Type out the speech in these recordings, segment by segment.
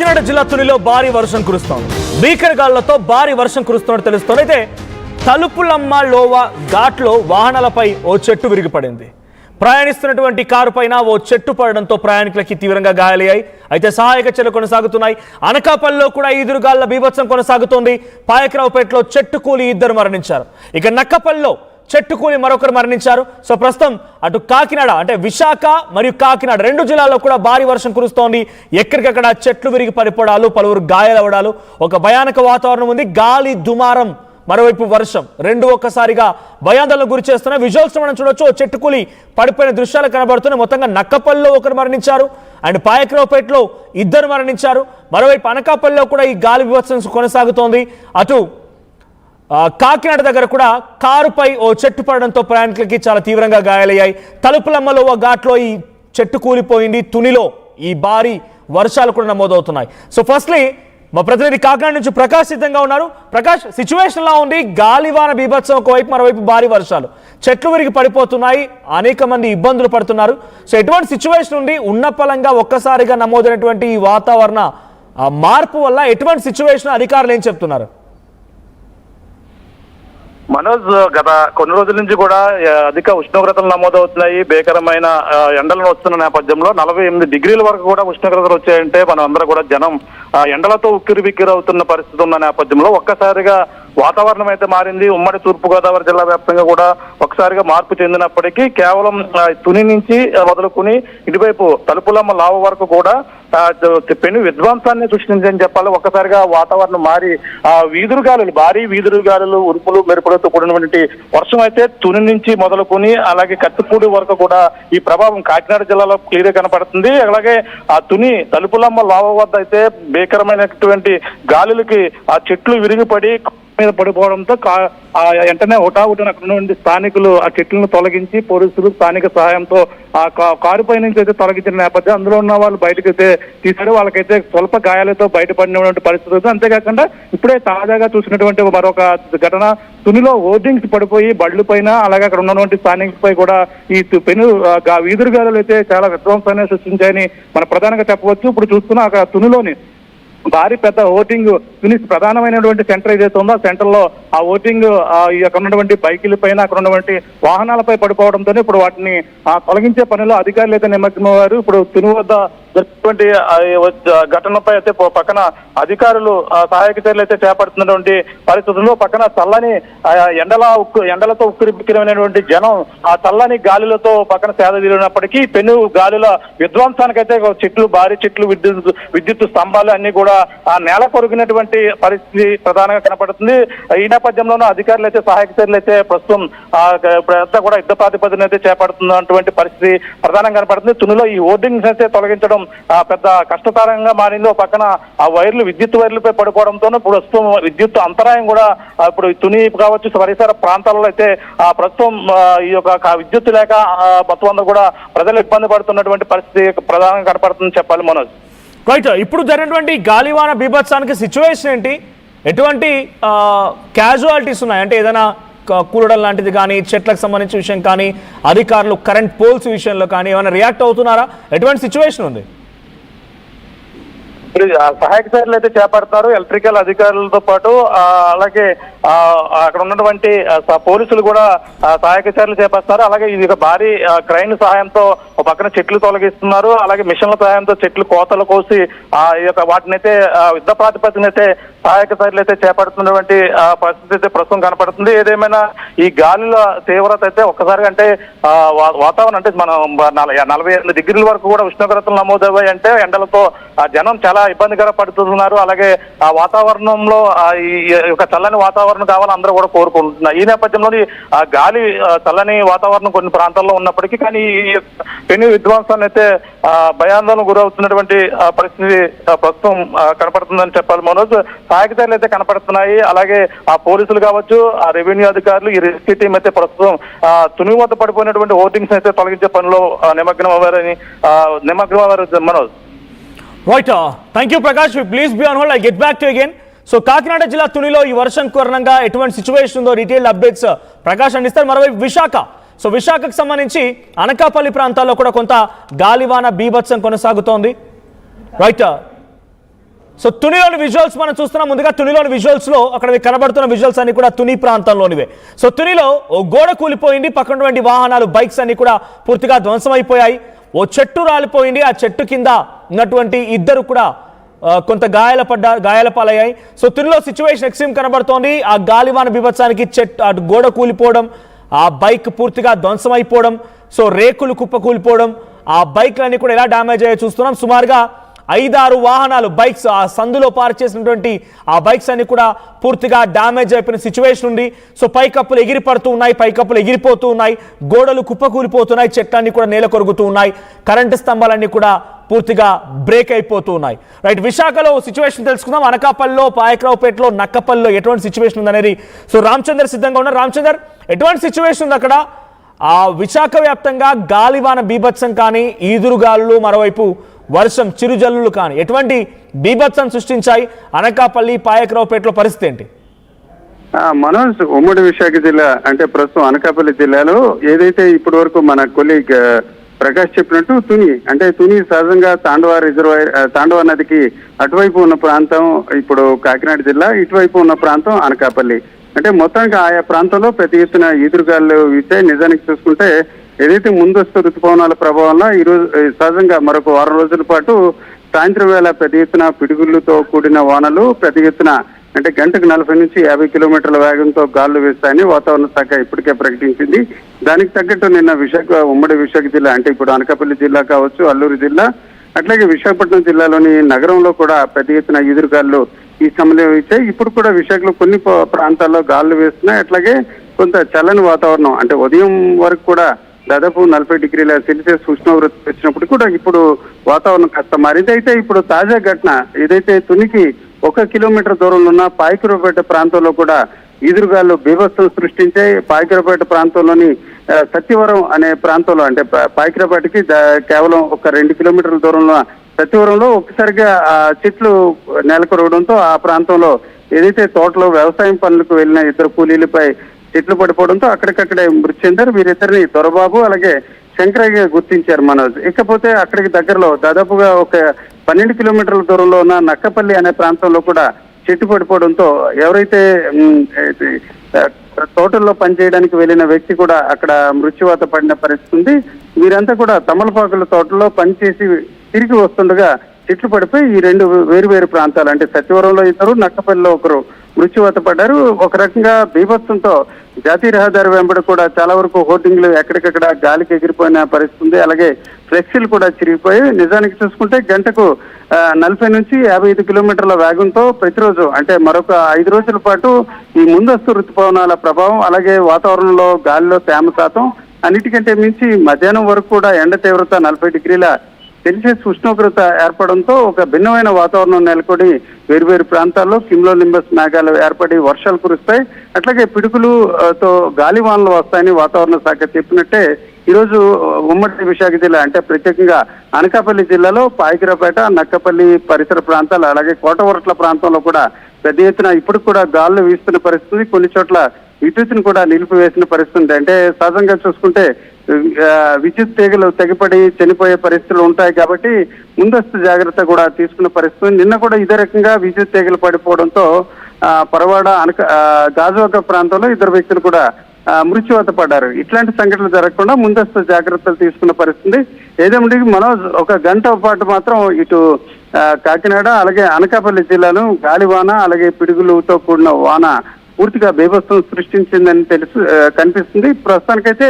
కాకినాడ జిల్లా తునిలో భారీ వర్షం కురుస్తోంది. భీకరగాళ్లతో భారీ వర్షం కురుస్తున్నట్టు తెలుస్తోంది. అయితే తలుపులమ్మ లోవా ఘాట్లో వాహనాలపై ఓ చెట్టు విరిగిపడింది. ప్రయాణిస్తున్నటువంటి కారు పైన ఓ చెట్టు పడడంతో ప్రయాణికులకి తీవ్రంగా గాయాలయ్యాయి. అయితే సహాయక చర్యలు కొనసాగుతున్నాయి. అనకాపల్లిలో కూడా ఈదురుగాళ్ల బీభత్సం కొనసాగుతోంది. పాయకరావుపేటలో చెట్టు కూలి 2 మరణించారు. ఇక నక్కపల్లిలో చెట్టు కూలి మరొకరు మరణించారు. సో ప్రస్తుతం అటు కాకినాడ అంటే విశాఖ మరియు కాకినాడ 2 జిల్లాల్లో కూడా భారీ వర్షం కురుస్తోంది. ఎక్కడికక్కడ చెట్లు విరిగి పడిపోవడాలు, పలువురు గాయాలవడాలు, ఒక భయానక వాతావరణం ఉంది. గాలి దుమారం, మరోవైపు వర్షం, 2 ఒక్కసారిగా భయాందోళనకు గురి చేస్తున్నాయి. విజువల్స్ మనం చూడొచ్చు. చెట్టు కూలి పడిపోయిన దృశ్యాలు కనబడుతున్నాయి. మొత్తంగా నక్కపల్లిలో 1 మరణించారు అండ్ పాయకరావుపేటలో 2 మరణించారు. మరోవైపు అనకాపల్లిలో కూడా ఈ గాలి విభత్సం కొనసాగుతోంది. అటు కాకినాడ దగ్గర కూడా కారుపై ఓ చెట్టు పడడంతో ప్రయాణికులకి చాలా తీవ్రంగా గాయాలయ్యాయి. తలుపులమ్మలో ఓ ఘాట్లో ఈ చెట్టు కూలిపోయింది. తునిలో ఈ భారీ వర్షాలు కూడా నమోదవుతున్నాయి. సో ఫస్ట్లీ మా ప్రతినిధి కాకినాడ నుంచి ప్రకాష్ సిద్ధంగా ఉన్నారు. ప్రకాష్, సిచ్యువేషన్ ఎలా ఉంది? గాలివాన బీభత్సం ఒకవైపు, మరోవైపు భారీ వర్షాలు, చెట్లు విరిగి పడిపోతున్నాయి, అనేక మంది ఇబ్బందులు పడుతున్నారు. సో ఎటువంటి సిచ్యువేషన్ ఉంది? ఉన్నపలంగా ఒక్కసారిగా నమోదైనటువంటి ఈ వాతావరణ మార్పు వల్ల ఎటువంటి సిచ్యువేషన్ అధికారులు ఏం చెప్తున్నారు? మనోజ్, గత కొన్ని రోజుల నుంచి కూడా అధిక ఉష్ణోగ్రతలు నమోదవుతున్నాయి. భీకరమైన ఎండలను వస్తున్న నేపథ్యంలో 48 డిగ్రీల వరకు కూడా ఉష్ణోగ్రతలు వచ్చాయంటే మనం అందరూ కూడా జనం ఎండలతో ఉక్కిరి బిక్కిరి అవుతున్న పరిస్థితి ఉన్న నేపథ్యంలో ఒక్కసారిగా వాతావరణం అయితే మారింది. ఉమ్మడి తూర్పుగోదావరి జిల్లా వ్యాప్తంగా కూడా ఒకసారిగా మార్పు చెందినప్పటికీ కేవలం తుని నుంచి మొదలుకుని ఇటువైపు తలుపులమ్మ లావ వరకు కూడా పెను విధ్వంసాన్ని సృష్టించని చెప్పాలి. ఒక్కసారిగా వాతావరణం మారి వీధురుగాలులు, భారీ వీధురుగాలులు, ఉరుపులు మెరుపులతో కూడినటువంటి వర్షం అయితే తుని నుంచి మొదలుకొని అలాగే కత్తిపూడి వరకు కూడా ఈ ప్రభావం కాకినాడ జిల్లాలో క్లియర్ కనపడుతుంది. అలాగే ఆ తుని తలుపులమ్మ లావ వద్ద అయితే భీకరమైనటువంటి గాలులకి ఆ చెట్లు విరిగిపడి మీద పడిపోవడంతో వెంటనే హుటాహుటిన అక్కడ ఉన్నటువంటి స్థానికులు ఆ చెట్లను తొలగించి పోలీసులు స్థానిక సహాయంతో ఆ కారుపై నుంచి అయితే తొలగించిన నేపథ్యం అందులో ఉన్న వాళ్ళు బయటకు అయితే తీశారు. వాళ్ళకైతే స్వల్ప గాయాలతో బయటపడినటువంటి పరిస్థితి. అంతేకాకుండా ఇప్పుడే తాజాగా చూసినటువంటి మరొక ఘటన, తునిలో హోర్డింగ్స్ పడిపోయి బళ్ళు పైన అలాగే అక్కడ ఉన్నటువంటి స్థానికులపై కూడా ఈ పెను వీధురుగాలు అయితే చాలా విధ్వంసాన్ని సృష్టించాయని మనం ప్రధానంగా చెప్పవచ్చు. ఇప్పుడు చూస్తున్నా అక్కడ తునిలోని భారీ పెద్ద ఓటింగ్ తుని ప్రధానమైనటువంటి సెంటర్ ఏదైతే ఉందో ఆ సెంటర్ లో ఆ ఓటింగ్ అక్కడ ఉన్నటువంటి బైకుల పైన అక్కడ ఉన్నటువంటి వాహనాలపై పడిపోవడంతో ఇప్పుడు వాటిని తొలగించే పనిలో అధికారులు అయితే నిమగ్నమయ్యారు. ఇప్పుడు తుని వద్ద జరిగినటువంటి ఘటనపై అయితే పక్కన అధికారులు సహాయక చర్యలు అయితే చేపడుతున్నటువంటి పరిస్థితుల్లో పక్కన చల్లని ఎండలతో ఉక్కిరి బిక్కిరైనటువంటి జనం ఆ చల్లని గాలిలతో పక్కన సేద తీరినప్పటికీ పెను గాలుల విధ్వంసానికైతే చెట్లు, భారీ చెట్లు, విద్యుత్ స్తంభాలు అన్ని కూడా ఆ నేల కొరిగినటువంటి పరిస్థితి ప్రధానంగా కనపడుతుంది. ఈ నేపథ్యంలోనూ అధికారులు అయితే సహాయక చర్యలు అయితే ప్రస్తుతం ఇప్పుడంతా కూడా యుద్ధ ప్రాతిపదికన అయితే చేపడుతున్నటువంటి పరిస్థితి ప్రధానంగా కనపడుతుంది. తునిలో ఈ హోర్డింగ్స్ అయితే తొలగించడం పెద్ద కష్టతరంగా మారింది. పక్కన ఆ వైర్లు, విద్యుత్ వైర్లపై పడిపోవడంతో ప్రస్తుతం విద్యుత్ అంతరాయం కూడా ఇప్పుడు తుని కావచ్చు పరిసర ప్రాంతాలలో అయితే ప్రస్తుతం ఈ యొక్క విద్యుత్ లేక మొత్తం అందరూ కూడా ప్రజలు ఇబ్బంది పడుతున్నటువంటి పరిస్థితి ప్రధానంగా కనపడుతుందని చెప్పాలి. మనోజ్, రైట్, ఇప్పుడు జరిగినటువంటి గాలివాన బీభత్సానికి సిచ్యువేషన్ ఏంటి? ఎటువంటి క్యాజువాలిటీస్ ఉన్నాయి? అంటే ఏదైనా కూలడం లాంటిది కానీ, చెట్లకు సంబంధించిన విషయం కానీ, అధికారులు కరెంట్ పోల్స్ విషయంలో కానీ ఏమైనా రియాక్ట్ అవుతున్నారా? ఎటువంటి సిచ్యువేషన్ ఉంది? సహాయక చర్యలు అయితే చేపడతారు ఎలక్ట్రికల్ అధికారులతో పాటు. అలాగే అక్కడ ఉన్నటువంటి పోలీసులు కూడా సహాయక చర్యలు చేపడతారు. అలాగే ఇది భారీ క్రైన్ సహాయంతో పక్కన చెట్లు తొలగిస్తున్నారు. అలాగే మిషన్ల సహాయంతో చెట్లు కోతలు కోసి ఈ యొక్క వాటిని అయితే యుద్ధ ప్రాతిపదికన అయితే సహాయక చర్యలు అయితే చేపడుతున్నటువంటి పరిస్థితి అయితే ప్రస్తుతం కనపడుతుంది. ఏదేమైనా ఈ గాలుల తీవ్రత అయితే ఒక్కసారిగా అంటే వాతావరణం అంటే మనం 48 డిగ్రీల వరకు కూడా ఉష్ణోగ్రతలు నమోదయ్యాయి అంటే ఎండలతో జనం చాలా ఇబ్బందికర పడుతున్నారు. అలాగే ఆ వాతావరణంలో ఈ యొక్క చల్లని వాతావరణం కావాలని అందరూ కూడా కోరుకుంటున్నారు. ఈ నేపథ్యంలో గాలి చల్లని వాతావరణం కొన్ని ప్రాంతాల్లో ఉన్నప్పటికీ కానీ పెను విధ్వంసాన్ని అయితే భయాందోళన గురవుతున్నటువంటి పరిస్థితి ప్రస్తుతం కనపడుతుందని చెప్పాలి. మనోజ్, సహాయక చర్యలు అయితే కనపడుతున్నాయి. అలాగే ఆ పోలీసులు కావచ్చు, ఆ రెవెన్యూ అధికారులు, ఈ రెస్క్యూ టీం అయితే ప్రస్తుతం తుని వద్ద పడిపోయినటువంటి హోర్డింగ్స్ అయితే తొలగించే పనిలో నిమగ్నం అవ్వారు. Manoj, right, thank you Prakash. Please be on hold, I get back to again. So Kakinada జిల్లా తునిలో ఈ వర్షం కారణంగా ఎటువంటి సిచ్యువేషన్ ఉందో డీటెయిల్ అప్డేట్స్ ప్రకాష్ అందిస్తారు. మరోవైపు విశాఖ, సో విశాఖకు సంబంధించి అనకాపల్లి ప్రాంతాల్లో కూడా కొంత గాలివాన బీభత్సం కొనసాగుతోంది. రైట్, సో తునిలోని విజువల్స్ మనం చూస్తున్నాం. ముందుగా తునిలోని విజువల్స్ లో అక్కడ కనబడుతున్న విజువల్స్ అన్ని కూడా తుని ప్రాంతంలోనివే. సో తునిలో ఓ గోడ కూలిపోయింది, పక్కనటువంటి వాహనాలు బైక్స్ అన్ని కూడా పూర్తిగా ధ్వంసమైపోయాయి. ఓ చెట్టు రాలిపోయింది, ఆ చెట్టు కింద ఉన్నటువంటి ఇద్దరు కూడా కొంత గాయాల పాలయ్యాయి. సో తునిలో సిచ్యువేషన్ ఎక్స్ట్రీమ్ కనబడుతోంది. ఆ గాలివాన బీభత్సానికి అటు గోడ కూలిపోవడం, ఆ బైక్ పూర్తిగా ధ్వంసమైపోవడం, సో రేకులు కుప్పకూలిపోవడం, ఆ బైక్లన్నీ కూడా ఎలా డ్యామేజ్ అయ్యాయో చూస్తున్నాం. సుమారుగా 5-6 వాహనాలు బైక్స్ ఆ సందులో పార్క్ చేసినటువంటి ఆ బైక్స్ అన్ని కూడా పూర్తిగా డ్యామేజ్ అయిపోయిన సిచ్యువేషన్ ఉంది. సో పైకప్పులు ఎగిరిపడుతూ ఉన్నాయి, పైకప్పులు ఎగిరిపోతూ ఉన్నాయి, గోడలు కుప్పకూలిపోతున్నాయి, చెట్లన్నీ కూడా నేల కొరుగుతూ ఉన్నాయి, కరెంటు స్తంభాలన్నీ కూడా పూర్తిగా బ్రేక్ అయిపోతూ ఉన్నాయి. రైట్, విశాఖలో సిచ్యువేషన్ తెలుసుకుందాం. అనకాపల్లిలో, పాయకరావుపేటలో, నక్కపల్లిలో ఎటువంటి సిచ్యువేషన్ ఉందనేది సో రామచందర్ సిద్ధంగా ఉన్నారు. రామచందర్, ఎటువంటి సిచ్యువేషన్ ఉంది అక్కడ? ఆ విశాఖ వ్యాప్తంగా గాలివాన బీభత్సం కానీ, ఈదురుగాలు, మరోవైపు వర్షం చిరుజల్లులు కానీ ఎటువంటి బీభత్సం సృష్టించాయి? అనకాపల్లి, పాయకరావుపేటలో పరిస్థితి ఏంటి? మనోజ్, ఉమ్మడి విశాఖ జిల్లా అంటే ప్రస్తుతం అనకాపల్లి జిల్లాలో ఏదైతే ఇప్పటి వరకు మన కొలీగ్ ప్రకాష్ చెప్పినట్టు తుని సహజంగా తాండవ నదికి అటువైపు ఉన్న ప్రాంతం ఇప్పుడు కాకినాడ జిల్లా, ఇటువైపు ఉన్న ప్రాంతం అనకాపల్లి. అంటే మొత్తానికి ఆయా ప్రాంతంలో పెద్ద ఎత్తున ఈదురుగాలు వీచాయి. నిజానికి చూసుకుంటే ఏదైతే ముందస్తు ఋతుపవనాల ప్రభావంలో ఈరోజు సహజంగా మరొక వారం రోజుల పాటు సాయంత్రం వేళ పెద్ద ఎత్తున పిడుగులతో కూడిన వానలు పెద్ద ఎత్తున అంటే గంటకు 40 నుంచి 50 కిలోమీటర్ల వేగంతో గాలులు వేస్తాయని వాతావరణ శాఖ ఇప్పటికే ప్రకటించింది. దానికి తగ్గట్టు నిన్న ఉమ్మడి విశాఖ జిల్లా అంటే ఇప్పుడు అనకాపల్లి జిల్లా కావచ్చు, అల్లూరు జిల్లా, అట్లాగే విశాఖపట్నం జిల్లాలోని నగరంలో కూడా పెద్ద ఎత్తున ఈదురుగాలు ఈ సమయంలో ఇచ్చాయి. ఇప్పుడు కూడా విశాఖలో కొన్ని ప్రాంతాల్లో గాలులు వేస్తున్నాయి. అట్లాగే కొంత చల్లని వాతావరణం అంటే ఉదయం వరకు కూడా దాదాపు 40 డిగ్రీల సెల్సియస్ ఉష్ణోగ్రత వచ్చినప్పుడు కూడా ఇప్పుడు వాతావరణం కాస్త మారింది. అయితే ఇప్పుడు తాజా ఘటన ఏదైతే తునికి 1 కిలోమీటర్ దూరంలో ఉన్న పాయకరావుపేట ప్రాంతంలో కూడా ఈదురుగాలు బీభత్సం సృష్టించాయి. పాయకరావుపేట ప్రాంతంలోని సత్యవరం అనే ప్రాంతంలో అంటే పాయకరావుపేటకి కేవలం ఒక 2 కిలోమీటర్ల దూరంలో సత్యవరంలో ఒక్కసారిగా చెట్లు నెలకొరవడంతో ఆ ప్రాంతంలో ఏదైతే తోటలో వ్యవసాయం పనులకు వెళ్లిన ఇద్దరు కూలీలపై చెట్లు పడిపోవడంతో అక్కడికక్కడే మృతి చెందారు. వీరిద్దరిని దొరబాబు అలాగే శంకరయ్య గుర్తించారు మనోజ్. ఇకపోతే అక్కడికి దగ్గరలో దాదాపుగా ఒక 12 కిలోమీటర్ల దూరంలో ఉన్న నక్కపల్లి అనే ప్రాంతంలో కూడా చెట్టు పడిపోవడంతో ఎవరైతే తోటల్లో పనిచేయడానికి వెళ్లిన వ్యక్తి కూడా అక్కడ మృత్యువాత పడిన పరిస్థితి ఉంది. వీరంతా కూడా తమలపాకుల తోటలో పనిచేసి తిరిగి వస్తుండగా చెట్లు పడిపోయి ఈ 2 వేరు ప్రాంతాలు అంటే సత్యవరంలో ఇద్దరు, నక్కపల్లిలో ఒకరు మృత్యువాత పడ్డారు. ఒక రకంగా బీభత్సంతో జాతీయ రహదారి వెంబడి కూడా చాలా వరకు హోర్డింగ్లు ఎక్కడికక్కడ గాలికి ఎగిరిపోయిన పరిస్థితి ఉంది. అలాగే ఫ్లెక్సీలు కూడా చిరిగిపోయి నిజానికి చూసుకుంటే గంటకు 40 నుంచి 55 కిలోమీటర్ల వేగంతో ప్రతిరోజు అంటే మరొక 5 రోజుల పాటు ఈ ముందస్తు ఋతుపవనాల ప్రభావం అలాగే వాతావరణంలో గాలిలో తేమ శాతం అన్నిటికంటే మించి మధ్యాహ్నం వరకు కూడా ఎండ తీవ్రత 40 డిగ్రీల సెల్సియస్ ఉష్ణోగ్రత ఏర్పడంతో ఒక భిన్నమైన వాతావరణం నెలకొని వేరువేరు ప్రాంతాల్లో కిమ్లోనింబస్ మేఘాలు ఏర్పడి వర్షాలు కురుస్తాయి. అట్లాగే పిడుగులుతో గాలివానలు వస్తాయని వాతావరణ శాఖ చెప్పినట్టే ఈరోజు ఉమ్మడి విశాఖ జిల్లా అంటే ప్రత్యేకంగా అనకాపల్లి జిల్లాలో పాయకరావుపేట, నక్కపల్లి పరిసర ప్రాంతాలు అలాగే కోటవరట్ల ప్రాంతంలో కూడా పెద్ద ఎత్తున ఇప్పుడు కూడా గాలులు వీస్తున్న పరిస్థితి, కొన్ని చోట్ల విద్యుత్తును కూడా నిలిపివేసిన పరిస్థితి. అంటే సహజంగా చూసుకుంటే విద్యుత్ తీగలు తెగిపడి చనిపోయే పరిస్థితులు ఉంటాయి కాబట్టి ముందస్తు జాగ్రత్త కూడా తీసుకున్న పరిస్థితి. నిన్న కూడా ఇదే రకంగా విద్యుత్ తీగలు పడిపోవడంతో పరవాడ గాజువాక ప్రాంతంలో ఇద్దరు వ్యక్తులు కూడా మృత్యువాత పడ్డారు. ఇట్లాంటి సంఘటనలు జరగకుండా ముందస్తు జాగ్రత్తలు తీసుకున్న పరిస్థితి. ఏదేమిటి మనోజ్, ఒక గంట పాటు మాత్రం ఇటు కాకినాడ అలాగే అనకాపల్లి జిల్లాను గాలివాన అలాగే పిడుగులతో కూడిన వాన పూర్తిగా బీభత్సం సృష్టించిందని కనిపిస్తుంది. ప్రస్తుతానికైతే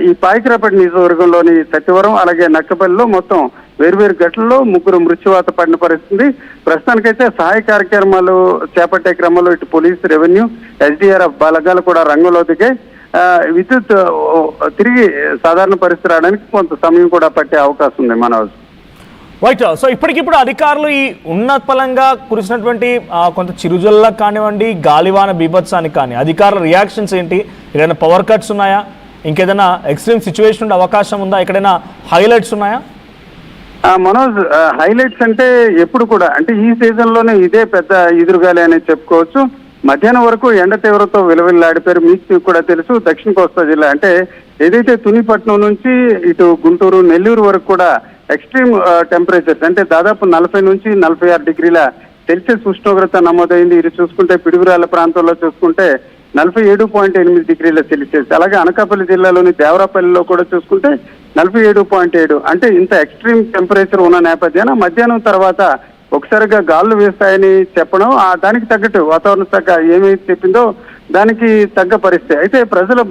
ఈ పాయకరావుపేట నియోజకవర్గంలోని సత్యవరం అలాగే నక్కపల్లిలో మొత్తం వేర్వేరు ఘటనల్లో 3 మృత్యువాత పడిన పరిస్థితి. ప్రస్తుతానికైతే సహాయ కార్యక్రమాలు చేపట్టే క్రమంలో ఇటు పోలీసు, రెవెన్యూ, SDRF బలగాలు కూడా రంగంలో దిగాయి. విద్యుత్ తిరిగి సాధారణ పరిస్థితి రావడానికి కొంత సమయం కూడా పట్టే అవకాశం ఉంది మనోజ్. రైట్, సో ఇప్పటికిప్పుడు అధికారులు ఈ ఉన్నతపలంగా కురిసినటువంటి కొంత చిరుజల్లకు కానివ్వండి, గాలివాన బీభత్సానికి కానీ అధికారుల రియాక్షన్స్ ఏంటి? ఏదైనా పవర్ కట్స్ ఉన్నాయా? ఇంకేదైనా ఎక్స్ట్రీమ్ సిచ్యువేషన్ ఉండే అవకాశం ఉందా? ఎక్కడైనా హైలైట్స్ ఉన్నాయా? మనోజ్, హైలైట్స్ అంటే ఎప్పుడు కూడా అంటే ఈ సీజన్ లోనే ఇదే పెద్ద ఎదురుగాలి అని చెప్పుకోవచ్చు. మధ్యాహ్నం వరకు ఎండ తీవ్రతో విలవిల్లాడిపోయారు. మీకు కూడా తెలుసు దక్షిణ కోస్తా జిల్లా అంటే ఏదైతే తునిపట్నం నుంచి ఇటు గుంటూరు, నెల్లూరు వరకు కూడా ఎక్స్ట్రీమ్ టెంపరేచర్స్ అంటే దాదాపు 40 నుంచి 46 డిగ్రీల సెల్సియస్ ఉష్ణోగ్రత నమోదైంది. ఇది చూసుకుంటే పిడుగురాల ప్రాంతంలో చూసుకుంటే 47.8 డిగ్రీల సెల్సియస్, అలాగే అనకాపల్లి జిల్లాలోని దేవరాపల్లిలో కూడా చూసుకుంటే 47.7. అంటే ఇంత ఎక్స్ట్రీమ్ టెంపరేచర్ ఉన్న నేపథ్యాన మధ్యాహ్నం తర్వాత ఒకసారిగా గాలులు వేస్తాయని చెప్పడం, దానికి తగ్గట్టు వాతావరణ శాఖ ఏమైతే చెప్పిందో దానికి తగ్గ పరిస్థితి. అయితే ప్రజలు